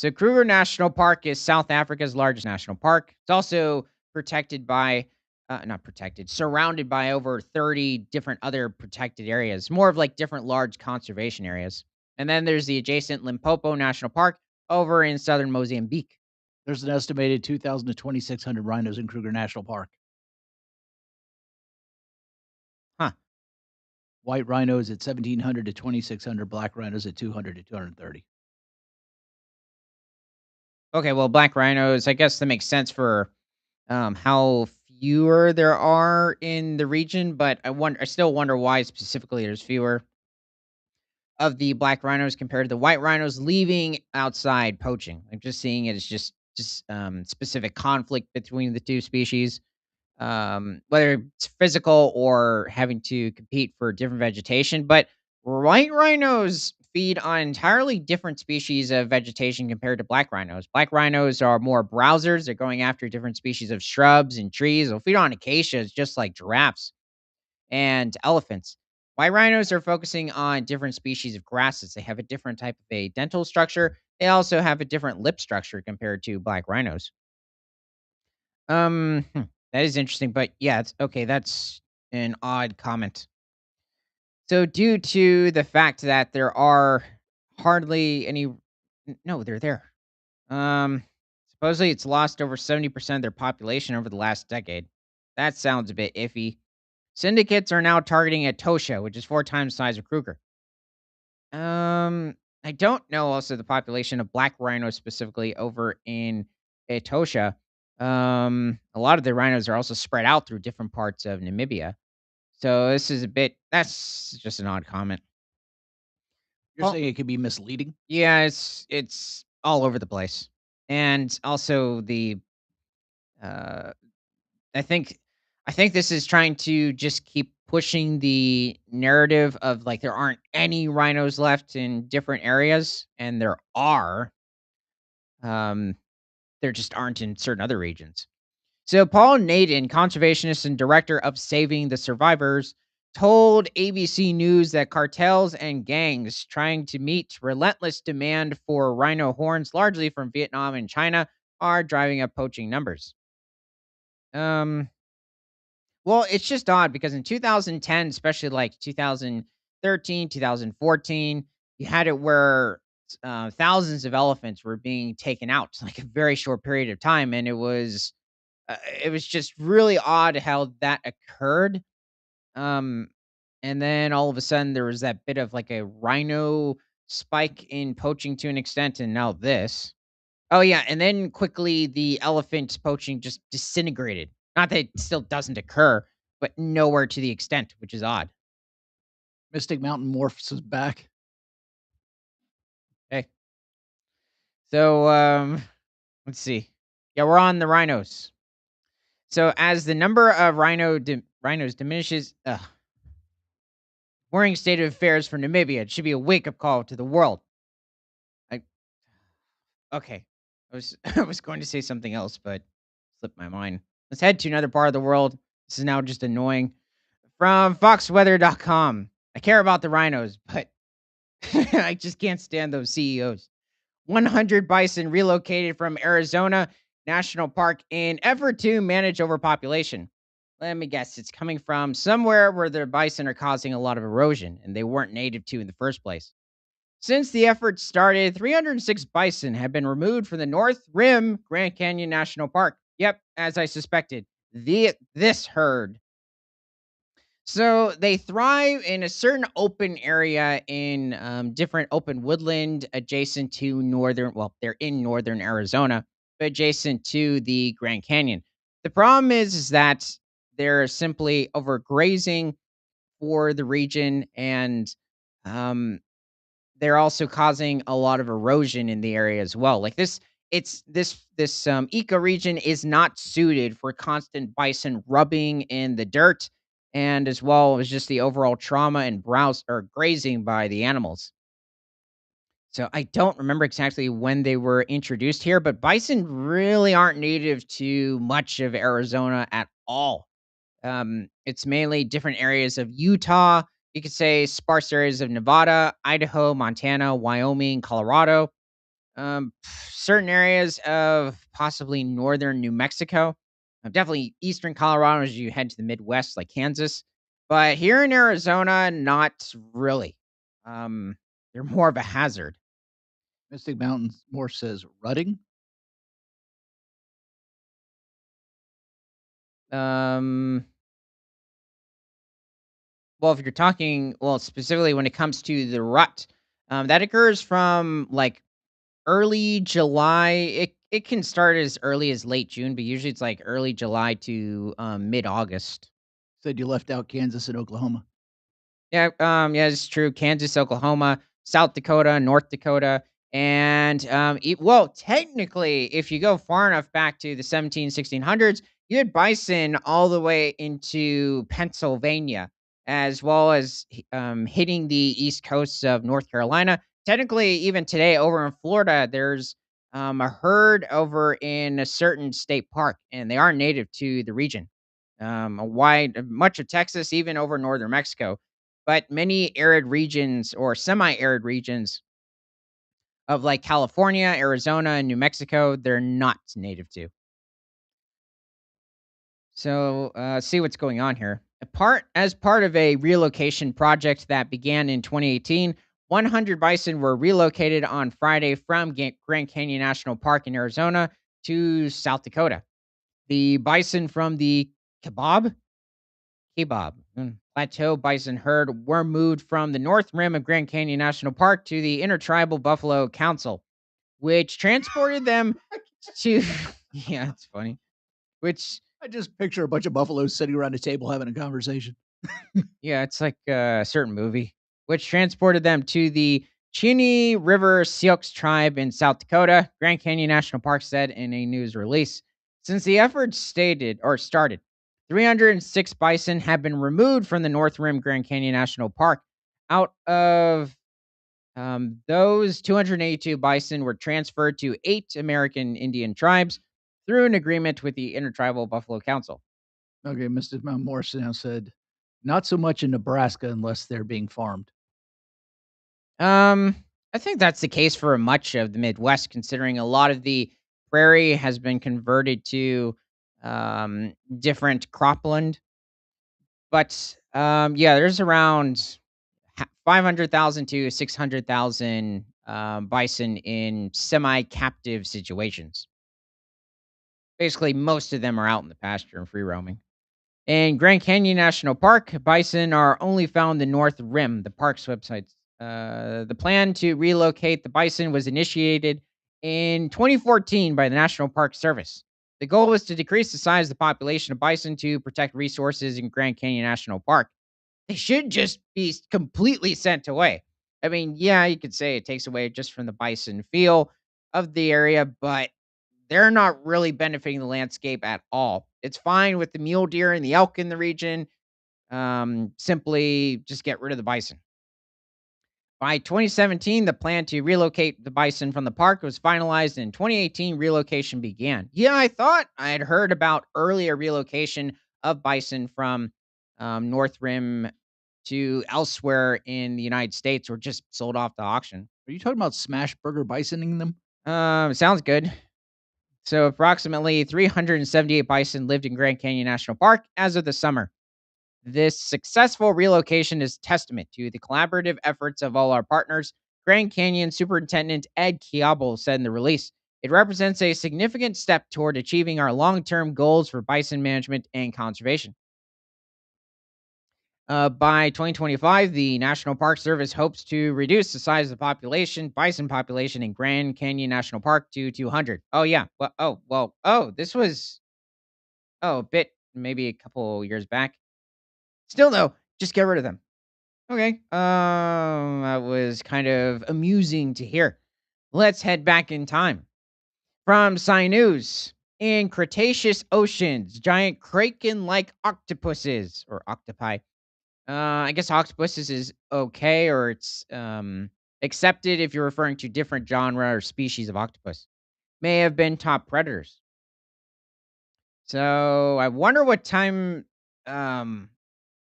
So Kruger National Park is South Africa's largest national park. It's also protected by, not protected, surrounded by over 30 different other protected areas, more of like different large conservation areas. And then there's the adjacent Limpopo National Park over in southern Mozambique. There's an estimated 2,000 to 2,600 rhinos in Kruger National Park. Huh. White rhinos at 1,700 to 2,600, black rhinos at 200 to 230. Okay, well, black rhinos, I guess that makes sense for how fewer there are in the region, but I still wonder why specifically there's fewer of the black rhinos compared to the white rhinos leaving outside poaching. I'm just seeing it as just specific conflict between the two species, whether it's physical or having to compete for different vegetation. But white rhinos feed on entirely different species of vegetation compared to black rhinos. Black rhinos are more browsers. They're going after different species of shrubs and trees. They'll feed on acacias just like giraffes and elephants. White rhinos are focusing on different species of grasses. They have a different type of a dental structure. They also have a different lip structure compared to black rhinos. That is interesting, but yeah, it's okay. That's an odd comment. So, due to the fact that there are hardly any, no, they're there. Um, Supposedly it's lost over 70% of their population over the last decade. That sounds a bit iffy. Syndicates are now targeting Etosha, which is 4 times the size of Kruger. I don't know also the population of black rhinos specifically over in Etosha. A lot of the rhinos are also spread out through different parts of Namibia. So this is a bit that's just an odd comment. You're Well, saying it could be misleading? yeah, it's all over the place. And also the uh I think I think this is trying to just keep pushing the narrative of like there aren't any rhinos left in different areas and there are. Um there just aren't in certain other regions. So Paul Naden, conservationist and director of Saving the Survivors, told ABC News that cartels and gangs trying to meet relentless demand for rhino horns, largely from Vietnam and China, are driving up poaching numbers. Um, well, it's just odd because in 2010, especially like 2013, 2014, you had it where thousands of elephants were being taken out like a very short period of time, and it was just really odd how that occurred. Um, and then all of a sudden there was that bit of like a rhino spike in poaching to an extent, and now this. Oh yeah, and then quickly the elephant poaching just disintegrated. Not that it still doesn't occur, but nowhere to the extent, which is odd. Mystic Mountain Morphs is back. Okay, so let's see. Yeah, we're on the rhinos. So as the number of rhinos diminishes, worrying state of affairs for Namibia. It should be a wake up call to the world. I okay. I was going to say something else, but slipped my mind. Let's head to another part of the world. This is now just annoying. From foxweather.com. I care about the rhinos, but I just can't stand those CEOs. 100 bison relocated from Arizona National Park in effort to manage overpopulation. Let me guess, it's coming from somewhere where the bison are causing a lot of erosion and they weren't native to in the first place. Since the effort started, 306 bison have been removed from the North Rim Grand Canyon National Park. Yep, as I suspected, this herd. So they thrive in a certain open area in different open woodland adjacent to northern. Well, they're in northern Arizona, but adjacent to the Grand Canyon. The problem is that they're simply overgrazing for the region, and um, they're also causing a lot of erosion in the area as well. Like this ecoregion is not suited for constant bison rubbing in the dirt, and as well as just the overall trauma and browse or grazing by the animals. So I don't remember exactly when they were introduced here, but bison really aren't native to much of Arizona at all. It's mainly different areas of Utah. You could say sparse areas of Nevada, Idaho, Montana, Wyoming, Colorado. Certain areas of possibly northern New Mexico, definitely eastern Colorado as you head to the Midwest, like Kansas. But here in Arizona, not really. Um, they're more of a hazard. Mystic Mountains more says rutting. Um, well, if you're talking, well, specifically when it comes to the rut, that occurs from like early July. It can start as early as late June, but usually it's like early July to mid August. Said you left out Kansas and Oklahoma. Yeah, yeah, it's true. Kansas, Oklahoma, South Dakota, North Dakota, and well, technically, if you go far enough back to the 1600s, you had bison all the way into Pennsylvania, as well as hitting the east coast of North Carolina. Technically, even today, over in Florida, there's a herd over in a certain state park, and they are native to the region. A wide, much of Texas, even over northern Mexico, but many arid regions or semi-arid regions of like California, Arizona, and New Mexico, they're not native to. So, see what's going on here. As part of a relocation project that began in 2018, 100 bison were relocated on Friday from Grand Canyon National Park in Arizona to South Dakota. The bison from the kebab Plateau bison herd were moved from the north rim of Grand Canyon National Park to the Intertribal Buffalo Council, which transported them to yeah, it's funny. Which I just picture a bunch of buffaloes sitting around a table having a conversation. yeah, it's like a certain movie, which transported them to the Cheney River Sioux tribe in South Dakota, Grand Canyon National Park said in a news release. Since the effort started, 306 bison have been removed from the North Rim Grand Canyon National Park. Out of those 282 bison were transferred to 8 American Indian tribes through an agreement with the Intertribal Buffalo Council. Okay, Mr. Mount Morris now said, not so much in Nebraska unless they're being farmed. Um, I think that's the case for much of the Midwest, considering a lot of the prairie has been converted to different cropland. But yeah, there's around 500,000 to 600,000 bison in semi-captive situations. Basically, most of them are out in the pasture and free roaming. In Grand Canyon National Park, bison are only found in the North Rim, the park's website. The plan to relocate the bison was initiated in 2014 by the National Park Service. The goal was to decrease the size of the population of bison to protect resources in Grand Canyon National Park. They should just be completely sent away. I mean, yeah, you could say it takes away just from the bison feel of the area, but they're not really benefiting the landscape at all. It's fine with the mule deer and the elk in the region. Simply just get rid of the bison. By 2017, the plan to relocate the bison from the park was finalized, and in 2018, relocation began. Yeah, I thought I had heard about earlier relocation of bison from North Rim to elsewhere in the United States or just sold off to auction. Are you talking about smash burger bisoning them? Sounds good. So, approximately 378 bison lived in Grand Canyon National Park as of the summer. This successful relocation is testament to the collaborative efforts of all our partners, Grand Canyon Superintendent Ed Kiabel said in the release. It represents a significant step toward achieving our long term goals for bison management and conservation. By 2025, the National Park Service hopes to reduce the size of the bison population in Grand Canyon National Park to 200. Oh, yeah. This was, a bit, maybe a couple years back. Still, though, just get rid of them. Okay. That was kind of amusing to hear. Let's head back in time. From Sci News. In Cretaceous oceans, giant kraken-like octopuses or octopi. I guess octopuses is okay, or it's accepted if you're referring to different genre or species of octopus. May have been top predators. So I wonder what time um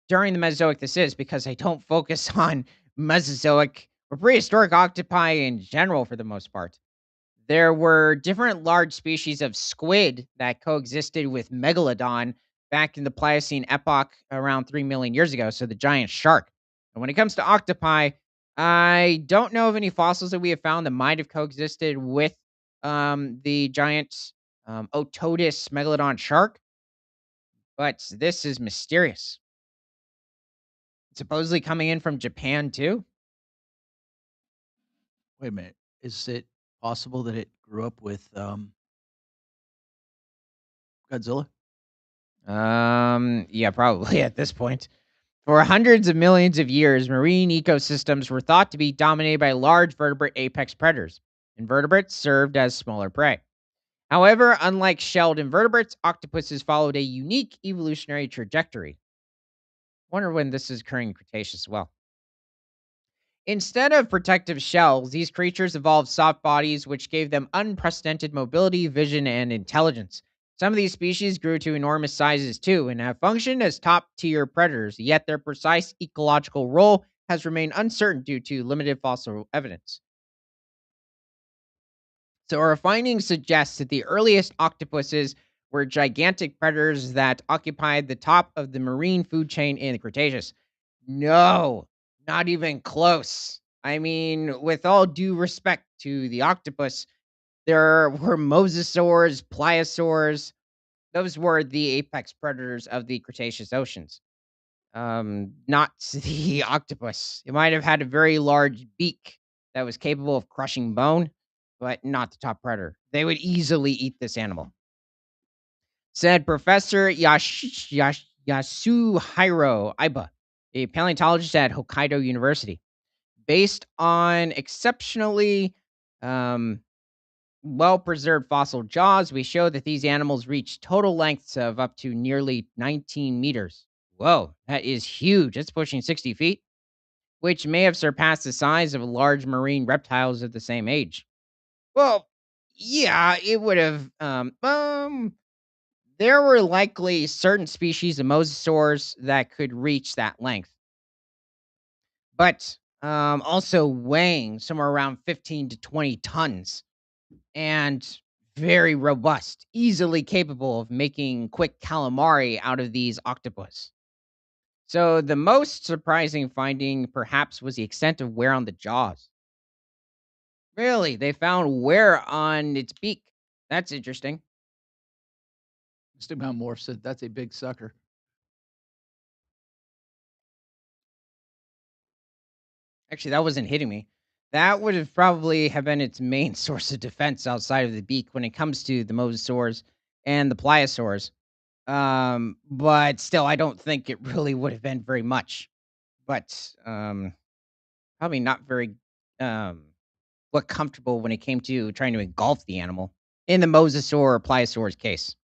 during the Mesozoic this is, because I don't focus on Mesozoic or prehistoric octopi in general for the most part. There were different large species of squid that coexisted with megalodon back in the Pliocene epoch around 3 million years ago, so the giant shark. And when it comes to octopi, I don't know of any fossils that we have found that might have coexisted with the giant Otodus megalodon shark, but this is mysterious. Supposedly coming in from Japan too. Wait a minute. Is it possible that it grew up with, Godzilla? Yeah, probably at this point. For hundreds of millions of years, marine ecosystems were thought to be dominated by large vertebrate apex predators. Invertebrates served as smaller prey. However, unlike shelled invertebrates, octopuses followed a unique evolutionary trajectory. Wonder when this is occurring in Cretaceous as well. Instead of protective shells, these creatures evolved soft bodies, which gave them unprecedented mobility, vision, and intelligence. Some of these species grew to enormous sizes too and have functioned as top tier predators, yet their precise ecological role has remained uncertain due to limited fossil evidence. So, our findings suggest that the earliest octopuses were gigantic predators that occupied the top of the marine food chain in the Cretaceous. No, not even close. I mean, with all due respect to the octopus, there were mosasaurs, pliosaurs. Those were the apex predators of the Cretaceous oceans. Not the octopus. It might have had a very large beak that was capable of crushing bone, but not the top predator. They would easily eat this animal, said Professor Yasuhiro Aiba, a paleontologist at Hokkaido University. Based on exceptionally um, well preserved fossil jaws, we show that these animals reach total lengths of up to nearly 19 meters. Whoa, that is huge. It's pushing 60 feet, which may have surpassed the size of large marine reptiles of the same age. Well, yeah, it would have. There were likely certain species of mosasaurs that could reach that length, but also weighing somewhere around 15 to 20 tons and very robust, easily capable of making quick calamari out of these octopus. So the most surprising finding perhaps was the extent of wear on the jaws. Really, they found wear on its beak. That's interesting. Mr. Mount Morph said, "That's a big sucker." Actually, that wasn't hitting me. That would have probably have been its main source of defense outside of the beak when it comes to the mosasaurs and the pliosaurs. But still, I don't think it really would have been very much. But probably not very um what comfortable when it came to trying to engulf the animal. In the mosasaur or pliosaur's case.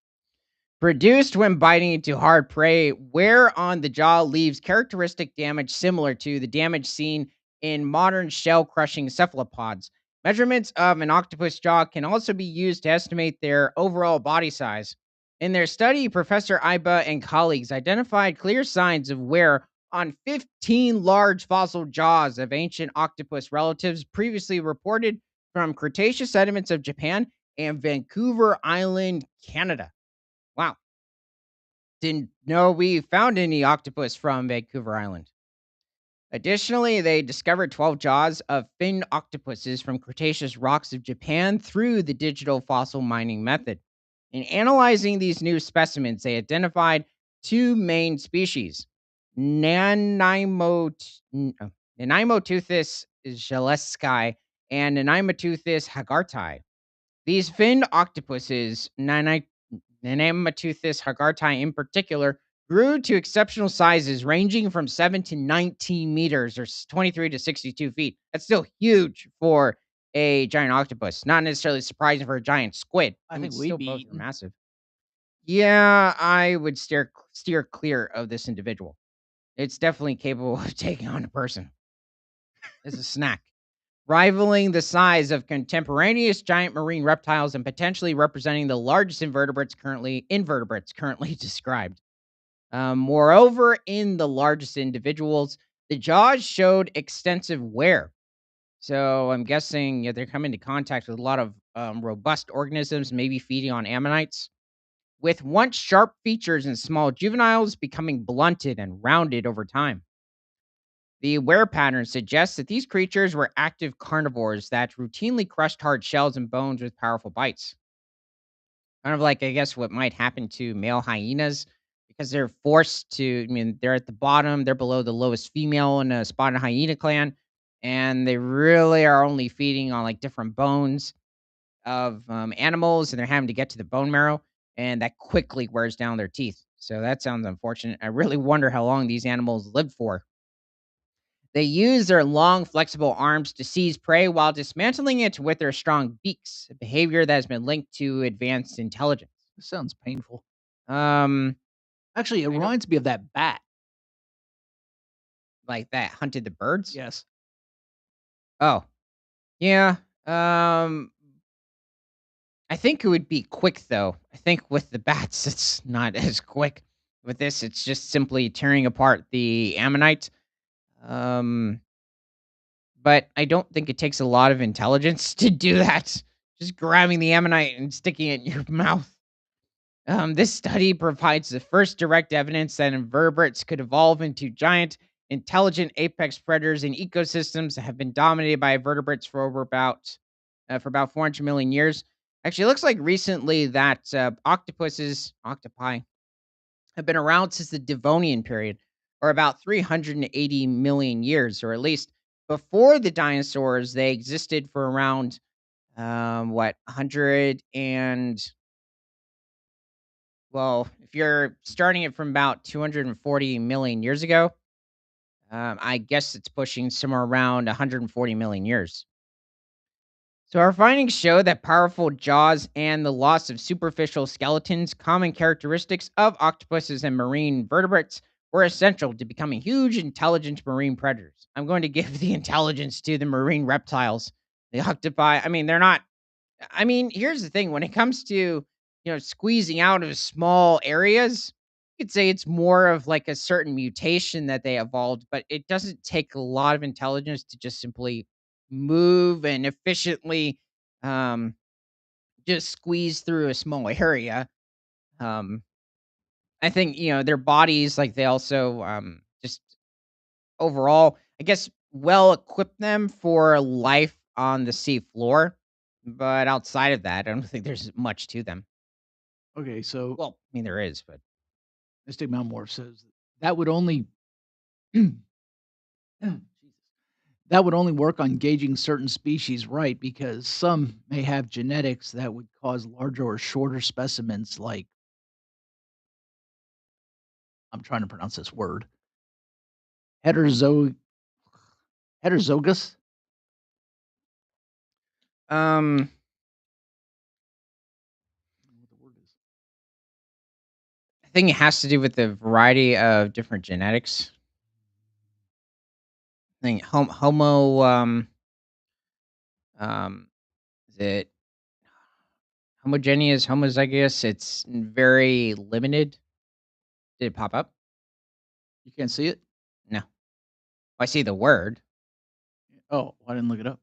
Produced when biting into hard prey, wear on the jaw leaves characteristic damage similar to the damage seen in modern shell crushing cephalopods. Measurements of an octopus jaw can also be used to estimate their overall body size. In their study, Professor Iba and colleagues identified clear signs of wear on 15 large fossil jaws of ancient octopus relatives previously reported from Cretaceous sediments of Japan and Vancouver Island, Canada. Wow. Didn't know we found any octopus from Vancouver Island. Additionally, they discovered 12 jaws of fin octopuses from Cretaceous rocks of Japan through the digital fossil mining method. In analyzing these new specimens, they identified two main species, Nanimoteuthis gillespie and Nanimoteuthis hagartai. These finned octopuses, Nanemateuthis hagartai in particular, grew to exceptional sizes ranging from 7 to 19 meters or 23 to 62 feet. That's still huge for a giant octopus. Not necessarily surprising for a giant squid. I I mean, think still we'd be both are eaten. massive. Yeah, I would steer clear of this individual. It's definitely capable of taking on a person as a snack, rivaling the size of contemporaneous giant marine reptiles and potentially representing the largest invertebrates currently described. Moreover, in the largest individuals, the jaws showed extensive wear. So I'm guessing they're coming into contact with a lot of robust organisms, maybe feeding on ammonites, with once sharp features in small juveniles becoming blunted and rounded over time. The wear pattern suggests that these creatures were active carnivores that routinely crushed hard shells and bones with powerful bites. Kind of like, I guess, what might happen to male hyenas because they're forced to, I mean, they're at the bottom, they're below the lowest female in a spotted hyena clan, and they really are only feeding on like different bones of animals, and they're having to get to the bone marrow, and that quickly wears down their teeth. So that sounds unfortunate. I really wonder how long these animals lived for. They use their long, flexible arms to seize prey while dismantling it with their strong beaks, a behavior that has been linked to advanced intelligence. This sounds painful. Um, Actually, it I don't reminds me of that bat. like that hunted the birds. Yes. Oh, yeah. Um, I think it would be quick though. I think with the bats, it's not as quick. With this, it's just simply tearing apart the ammonite. Um, but I don't think it takes a lot of intelligence to do that. Just grabbing the ammonite and sticking it in your mouth. This study provides the first direct evidence that invertebrates could evolve into giant, intelligent apex predators in ecosystems that have been dominated by vertebrates for about 400 million years. Actually, it looks like recently that octopi, have been around since the Devonian period, or about 380 million years, or at least before the dinosaurs. They existed for around 100 and well, if you're starting it from about 240 million years ago, I guess it's pushing somewhere around 140 million years. So, our findings show that powerful jaws and the loss of superficial skeletons, common characteristics of octopuses and marine vertebrates, were essential to becoming huge, intelligent marine predators. I'm going to give the intelligence to the marine reptiles. The octopi, I mean, they're not I mean, here's the thing, when it comes to, squeezing out of small areas, you could say it's more of like a certain mutation that they evolved, but it doesn't take a lot of intelligence to just simply move and efficiently um just squeeze through a small area. Um I think, their bodies like they also just overall, I guess, well equip them for life on the sea floor. But outside of that, I don't think there's much to them. Okay, so Well, I mean, there is, but Mystic Mountmore says that would only that would only work on gauging certain species right because some may have genetics that would cause larger or shorter specimens like I'm trying to pronounce this word. Heterozo heterozogous? um, I don't know what the word is. I think it has to do with the variety of different genetics. I think is it homogeneous, homozygous? It's very limited. Did it pop up? You can't see it? No. I see the word. Oh, I didn't look it up.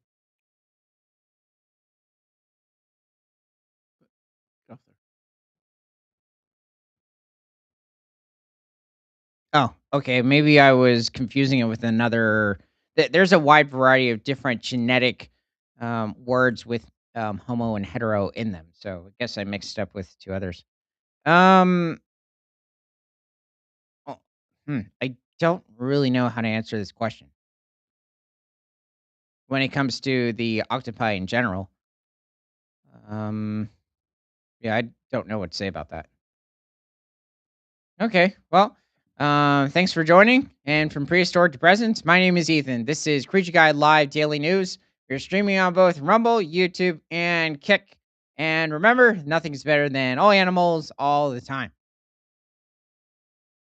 Get off there. Oh, okay. Maybe I was confusing it with another. There's a wide variety of different genetic words with homo and hetero in them. So I guess I mixed up with two others. Um, oh, I don't really know how to answer this question when it comes to the octopi in general. Um, yeah, I don't know what to say about that. Okay, well, thanks for joining. And from prehistoric to present, my name is Ethan. This is Creature Guide Live Daily News. We're streaming on both Rumble, YouTube, and Kick. And remember, nothing's better than all animals all the time.